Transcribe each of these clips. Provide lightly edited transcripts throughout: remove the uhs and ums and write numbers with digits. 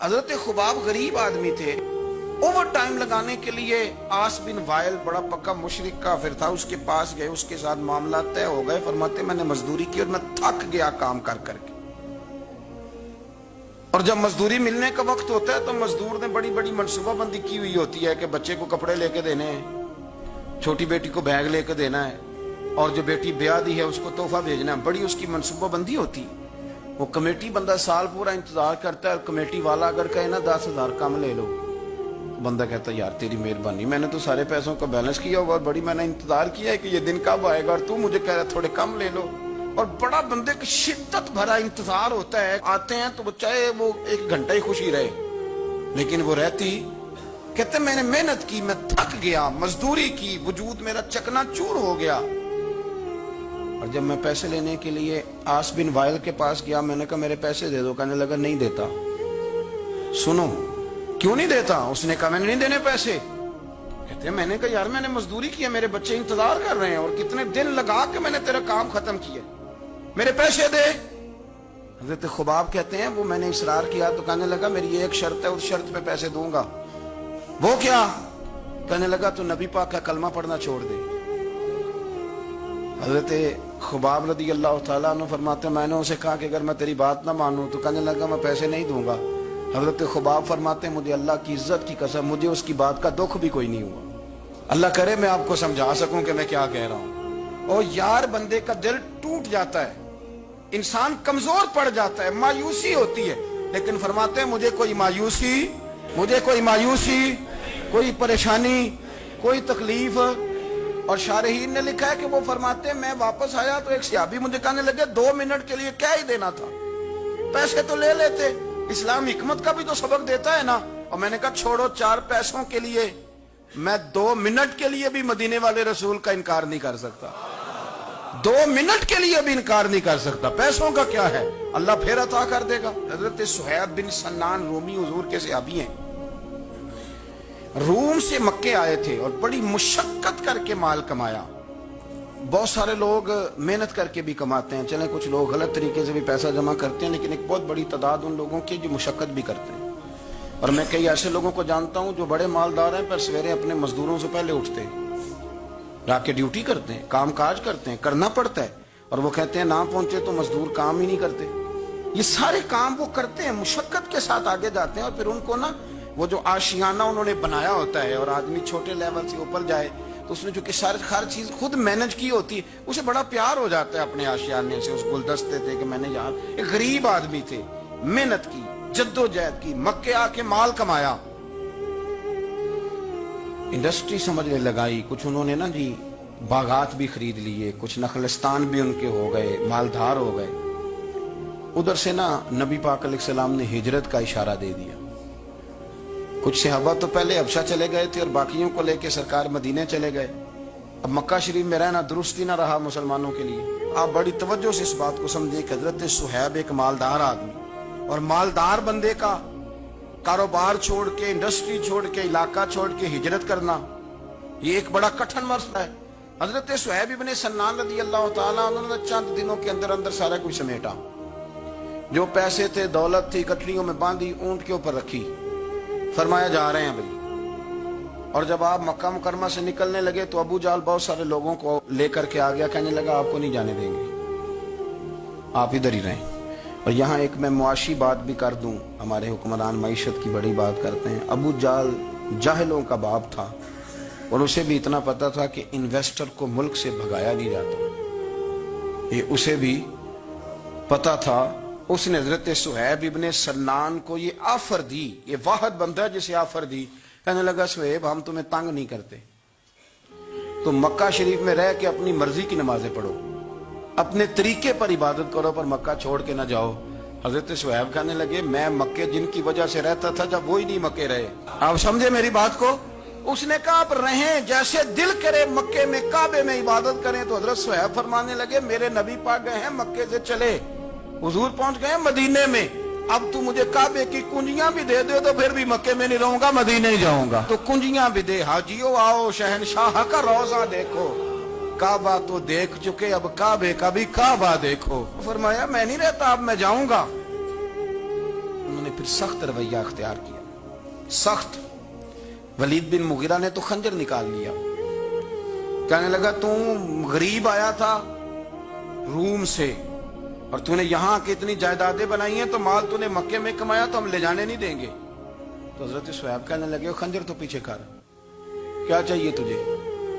हजरत खुबाब गरीब आदमी थे। ओवर टाइम लगाने के लिए आस बिन वाइल बड़ा पक्का मुशरिक काफिर था, उसके पास गए, उसके साथ मामला तय हो गए। फरमाते मैंने मजदूरी की और मैं थक गया काम कर करके। और जब मजदूरी मिलने का वक्त होता है तो मजदूर ने बड़ी बड़ी मनसूबाबंदी की हुई होती है कि बच्चे को कपड़े लेके देने हैं, छोटी बेटी को बैग लेके देना है, और जो बेटी ब्याह दी है उसको तोहफा भेजना है। बड़ी उसकी मनसूबाबंदी होती है। वो कमेटी बंदा साल पूरा इंतजार करता है और कमेटी वाला अगर कहे ना 10,000 कम ले लो, बंदा कहता है यार तेरी मेहरबानी, मैंने तो सारे पैसों को बैलेंस किया हुआ, बड़ी मैंने इंतजार किया है कि ये दिन कब आएगा और तू मुझे कह रहा है थोड़े कम ले लो। और बड़ा बंदे की शिद्दत भरा इंतजार होता है। आते हैं तो चाहे वो 1 घंटा ही खुशी रहे, लेकिन वो रहती। कहते मैंने मेहनत की, मैं थक गया, मजदूरी की, वजूद मेरा चकनाचूर हो गया। और जब मैं पैसे लेने के लिए आस बिन वाइल के पास गया, मैंने कहा मेरे पैसे दे दो। कहने लगा नहीं देता। सुनो क्यों नहीं देता? उसने कहा मैंने नहीं देने पैसे। कहते हैं मैंने कहा यार मैंने मजदूरी की है, मेरे बच्चे इंतजार कर रहे हैं और कितने दिन लगा के मैंने तेरा काम खत्म किया, मेरे पैसे दे। हजरत खुबाब कहते हैं वो मैंने इसरार किया तो कहने लगा मेरी एक शर्त है, उस शर्त पे पैसे दूंगा। वो क्या? कहने लगा तू नबी पाक का कलमा पढ़ना छोड़ दे। हजरत खुबाब रदी अल्लाह तआला अन्हु फरमाते मैंने उसे कहा कि अगर मैं तेरी बात ना मानूं तो कहने लगा मैं पैसे नहीं दूंगा। हजरत खुबाब फरमाते मुझे अल्लाह की इज्जत की कसम, मुझे उसकी बात का दुख भी कोई नहीं हुआ। अल्लाह करे मैं आपको समझा सकूं कि मैं क्या कह रहा हूं। और यार बंदे का दिल टूट जाता है, इंसान कमजोर पड़ जाता है, मायूसी होती है। लेकिन फरमाते हैं मुझे कोई मायूसी, कोई परेशानी, कोई तकलीफ। और शारहीन ने लिखा है कि वो फरमाते हैं मैं वापस आया तो एक सहाबी मुझे कहने लगे 2 मिनट के लिए क्या ही देना था, पैसे तो ले लेते, इस्लाम हिकमत का भी तो सबक देता है ना। और मैंने कहा छोड़ो, 4 पैसों के लिए मैं 2 मिनट के लिए भी मदीने वाले रसूल का इनकार नहीं कर सकता, 2 मिनट के लिए भी इनकार नहीं कर सकता। पैसों का क्या है, अल्लाह फिर अता कर देगा। हजरत सुहैब बिन सन्नान रूमी हुजूर के सहाबी हैं, रूम से मक्के आए थे और बड़ी मुशक्कत करके माल कमाया। बहुत सारे लोग मेहनत करके भी कमाते हैं, चले कुछ लोग गलत तरीके से भी पैसा जमा करते हैं, लेकिन एक बहुत बड़ी तादाद उन लोगों की जो मुशक्कत भी करते हैं। और मैं कई ऐसे लोगों को जानता हूं जो बड़े मालदार हैं पर सवेरे अपने मजदूरों से पहले उठते हैं, जाके ड्यूटी करते हैं, काम काज करते हैं, करना पड़ता है। और वो कहते हैं ना पहुंचे तो मजदूर काम ही नहीं करते। ये सारे काम वो करते हैं, मुशक्कत के साथ आगे जाते हैं। और फिर उनको ना वो जो आशियाना उन्होंने बनाया होता है, और आदमी छोटे लेवल से ऊपर जाए तो उसने जो कि सारी हर चीज खुद मैनेज की होती है, उसे बड़ा प्यार हो जाता है अपने आशियाने से, उस गुलदस्ते थे कि मैंने यार एक गरीब आदमी थे, मेहनत की, जद्दोजहद की, मक्के आके माल कमाया, इंडस्ट्री समझने लगाई। कुछ उन्होंने ना जी बागात भी खरीद लिए, कुछ नखलिस्तान भी उनके हो गए, मालदार हो गए। उधर से ना नबी पाक अलैहिस्सलाम ने हिजरत का इशारा दे दिया। कुछ सहाबा तो पहले हबशा चले गए थे और बाकियों को लेके सरकार मदीने चले गए। अब मक्का शरीफ में रहना दुरुस्त ही ना रहा मुसलमानों के लिए। आप बड़ी तवज्जो से इस बात को समझे कि हजरत सुहैब एक मालदार आदमी, और मालदार बंदे का कारोबार छोड़ के, इंडस्ट्री छोड़ के, इलाका छोड़ के हिजरत करना, ये एक बड़ा कठिन मसला है। हजरत सुहैब इब्ने सन्नान रज़ी अल्लाह तआला अन्हु ने चंद दिनों के अंदर अंदर सारा कुछ समेटा। जो पैसे थे, दौलत थी, कटरियों में बांधी, ऊंट के ऊपर रखी, फरमाया जा रहे हैं भाई। और जब आप मक्का मुकरमा से निकलने लगे तो अबू जाल बहुत सारे लोगों को लेकर के आ गया, कहने लगा आपको नहीं जाने देंगे, आप इधर ही रहें। और यहाँ एक मैं मुआशी बात भी कर दूं, हमारे हुक्मरान मईशत की बड़ी बात करते हैं। अबू जाल जाहिलों का बाप था और उसे भी इतना पता था कि इन्वेस्टर को मुल्क से भगाया नहीं जाता, ये उसे भी पता था। उसने हजरत सुहैब इब्ने सन्नान को ये ऑफर दी, ये वाहिद बंदा जिसे ऑफर दी। कहने लगा सुहैब हम तुम्हें तंग नहीं करते, तो मक्का शरीफ में रह के अपनी मर्जी की नमाजें पढ़ो, अपने तरीके पर इबादत करो, पर मक्का छोड़ के ना जाओ। हजरत सुहैब कहने लगे मैं मक्के जिनकी वजह से रहता था जब वो ही नहीं मक्के रहे। आप समझे मेरी बात को? उसने कहा आप रहें जैसे दिल करे, मक्के में काबे में इबादत करें। तो हजरत सुहैब फरमाने लगे मेरे नबी पाक गए हैं मक्के से चले, हुजूर पहुंच गए मदीने में, अब तू मुझे काबे की कुंजियां भी दे दे तो फिर भी मक्के में नहीं रहूंगा, मदीने ही जाऊंगा। तो कुंजियां भी दे, हाजियो आओ शहनशाह का रोजा देखो, काबा तो देख चुके अब काबे का भी काबा देखो। फरमाया मैं नहीं रहता, अब मैं जाऊंगा। उन्होंने پھر سخت رویہ اختیار کیا، سخت۔ ولید بن مغیرہ نے تو خنجر نکال لیا، کہنے لگا تو غریب آیا تھا روم سے اور تو نے یہاں کی اتنی جائیدادیں بنائی ہیں، تو مال تو نے مکے میں کمایا تو ہم لے جانے نہیں دیں گے۔ تو حضرت صہیب کہنے لگے خنجر تو پیچھے کر، کیا چاہیے تجھے؟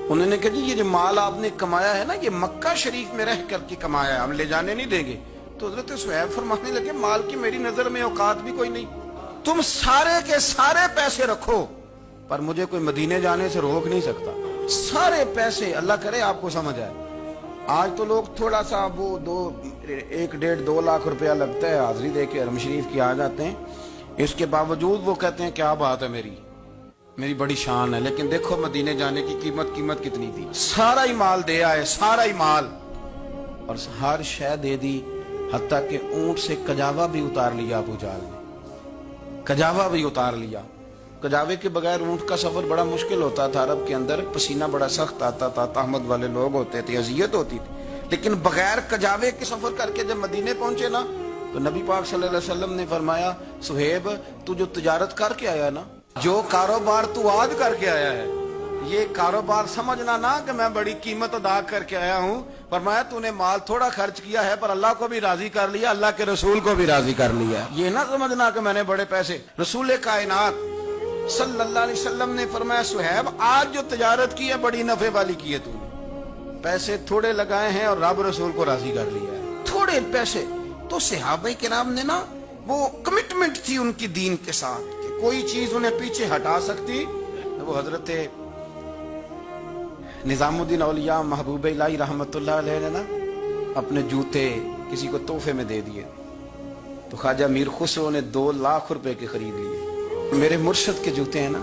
انہوں نے کہا جی یہ جو مال آپ نے کمایا ہے نا، یہ مکہ شریف میں رہ کر کے کمایا ہے، ہم لے جانے نہیں دیں گے۔ تو حضرت صہیب فرمانے لگے مال کی میری نظر میں اوقات بھی کوئی نہیں، تم سارے کے سارے پیسے رکھو پر مجھے کوئی مدینے جانے سے روک نہیں سکتا، سارے پیسے۔ اللہ کرے آپ کو سمجھ آئے۔ آج تو لوگ تھوڑا سا وہ 1.5-2 لاکھ روپیہ لگتا ہے حاضری دے کے حرم شریف کی آ جاتے ہیں، اس کے باوجود وہ کہتے ہیں کیا بات ہے، میری بڑی شان ہے، لیکن دیکھو مدینے جانے کی قیمت کتنی تھی۔ سارا ہی مال دے آئے، سارا ہی مال، اور ہر شے دے دی، حتیٰ کہ اونٹ سے کجاوا بھی اتار لیا ابو جہل نے، کجاوا بھی اتار لیا۔ کجاوے کے بغیر اونٹ کا سفر بڑا مشکل ہوتا تھا، عرب کے اندر پسینہ بڑا سخت آتا تھا، تہمت والے لوگ ہوتے تھے، اذیت ہوتی تھی، لیکن بغیر کجاوے کے سفر کر کے جب مدینے پہنچے نا، تو نبی پاک صلی اللہ علیہ وسلم نے فرمایا صہیب تو جو تجارت کر کے آیا نا، جو کاروبار تو آج کر کے آیا ہے، یہ کاروبار سمجھنا نا کہ میں بڑی قیمت ادا کر کے آیا ہوں، فرمایا تو نے مال تھوڑا خرچ کیا ہے پر اللہ کو بھی راضی کر لیا، اللہ کے رسول کو بھی راضی کر لیا۔ یہ نہ سمجھنا کہ میں نے بڑے پیسے۔ رسول کائنات صلی اللہ علیہ وسلم نے فرمایا صہیب آج جو تجارت کی ہے بڑی نفع والی کی ہے، تو نے پیسے تھوڑے لگائے ہیں اور رب رسول کو راضی کر لیا ہے، تھوڑے پیسے۔ تو صحابہ کرام نے نا وہ کمٹمنٹ تھی ان کی دین کے ساتھ کہ کوئی چیز انہیں پیچھے ہٹا سکتی۔ وہ حضرت نظام الدین اولیاء محبوب الہی رحمت اللہ علیہ نے نا اپنے جوتے کسی کو تحفے میں دے دیے، تو خواجہ میر خسرو نے 2 لاکھ روپے کے خرید لیے۔ میرے مرشد کے جوتے ہیں نا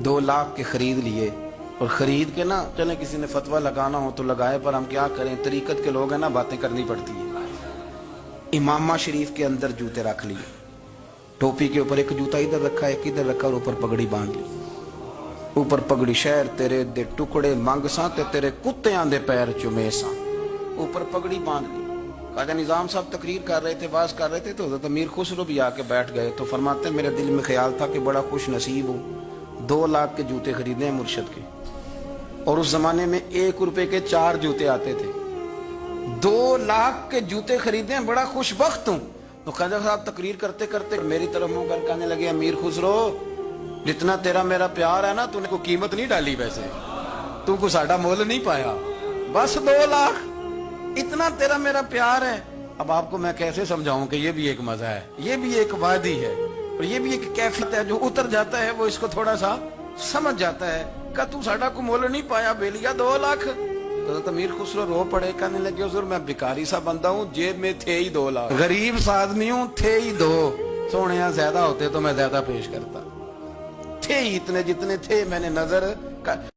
2 لاکھ کے خرید لیے، اور خرید کے نا چلیں کسی نے فتویٰ لگانا ہو تو لگائے، پر ہم کیا کریں، طریقت کے لوگ ہیں نا، باتیں کرنی پڑتی ہیں۔ امامہ شریف کے اندر جوتے رکھ لیے، ٹوپی کے اوپر ایک جوتا ادھر رکھا ایک ادھر رکھا، اور اوپر پگڑی باندھ لی، اوپر پگڑی شہر تیرے دے ٹکڑے منگ ساں تے تیرے کتیاں دے پیر چومے ساں، اوپر پگڑی باندھ لی۔ خواجہ نظام صاحب تقریر کر رہے تھے، واز کر رہے تھے، تو حضرت امیر خسرو بھی آ کے بیٹھ گئے، تو فرماتے ہیں میرے دل میں خیال تھا کہ بڑا خوش نصیب ہوں، 2 لاکھ کے جوتے خریدے ہیں مرشد کے، اور اس زمانے میں 1 روپے کے 4 جوتے آتے تھے، 2 لاکھ کے جوتے خریدے ہیں، بڑا خوش بخت ہوں۔ تو خواجہ صاحب تقریر کرتے کرتے میری طرف منہ کر کہنے لگے امیر خسرو جتنا تیرا میرا پیار ہے نا، تو نے کوئی قیمت نہیں ڈالی، ویسے تو کو ساڈا مول نہیں پایا، بس 2 لاکھ اتنا تیرا میرا پیار ہے۔ اب آپ کو میں کیسے سمجھاؤں کہ یہ بھی ایک مزہ ہے، یہ بھی ایک وادی ہے، اور یہ بھی ایک کیفیت ہے، جو اتر جاتا ہے وہ اس کو تھوڑا سا سمجھ جاتا ہے کہ تو ساڈا کو مول نہیں پایا بیلیا 2 لاکھ۔ حضرت امیر خسرو رو پڑے، کہنے لگے حضور میں بیکاری سا بندہ ہوں، جیب میں تھے ہی 2 لاکھ، غریب سا آدمی ہوں، تھے ہی 2، سونے زیادہ ہوتے تو میں زیادہ پیش کرتا، تھے ہی اتنے جتنے تھے، میں نے نظر